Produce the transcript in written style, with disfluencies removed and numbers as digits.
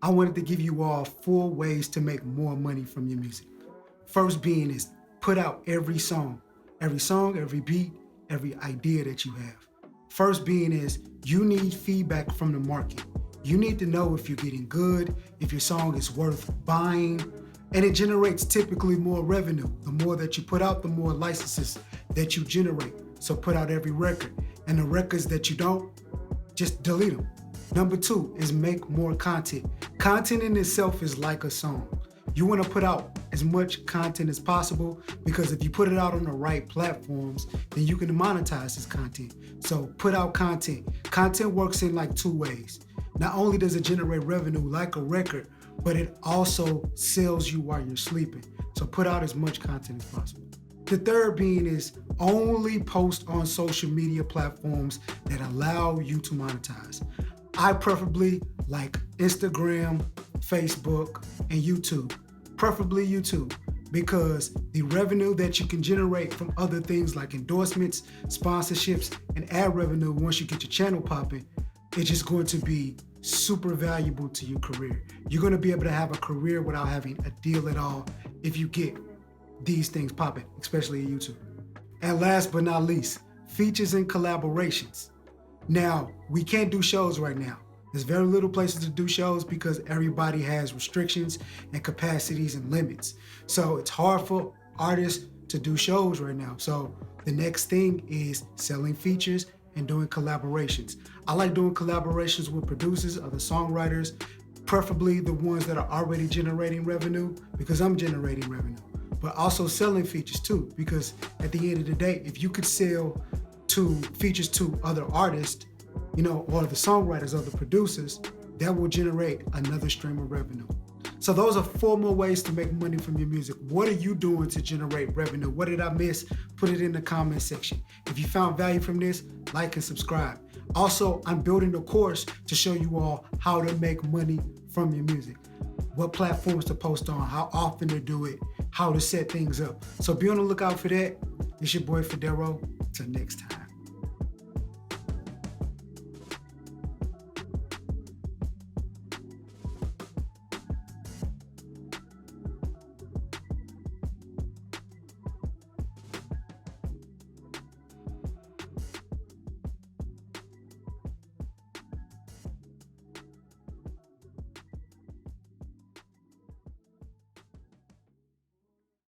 I wanted to give you all 4 ways to make more money from your music. First being is put out every song, every beat, every idea that you have. First being is you need feedback from the market. You need to know if you're getting good, if your song is worth buying, and it generates typically more revenue. The more that you put out, the more licenses that you generate. So put out every record, and the records that you don't, just delete them. Number 2 is make more content. Content in itself is like a song. You want to put out as much content as possible, because if you put it out on the right platforms, then you can monetize this content. So put out content. Content works in like 2 ways. Not only does it generate revenue like a record, but it also sells you while you're sleeping. So put out as much content as possible. The third being is only post on social media platforms that allow you to monetize. I preferably like Instagram, Facebook, and YouTube. Preferably YouTube, because the revenue that you can generate from other things like endorsements, sponsorships, and ad revenue once you get your channel popping, it's just going to be super valuable to your career. You're going to be able to have a career without having a deal at all if you get these things popping, especially in YouTube. And last but not least, features and collaborations. Now, we can't do shows right now. There's very little places to do shows because everybody has restrictions and capacities and limits. So it's hard for artists to do shows right now. So the next thing is selling features and doing collaborations. I like doing collaborations with producers, other songwriters, preferably the ones that are already generating revenue, because I'm generating revenue. But also selling features too, because at the end of the day, if you could sell features to other artists, or the songwriters or the producers, that will generate another stream of revenue. So those are 4 more ways to make money from your music. What are you doing to generate revenue? What did I miss? Put it in the comment section. If you found value from this, like and subscribe. Also, I'm building a course to show you all how to make money from your music, what platforms to post on, how often to do it, how to set things up. So be on the lookout for that. It's your boy Fedarro. Till next time.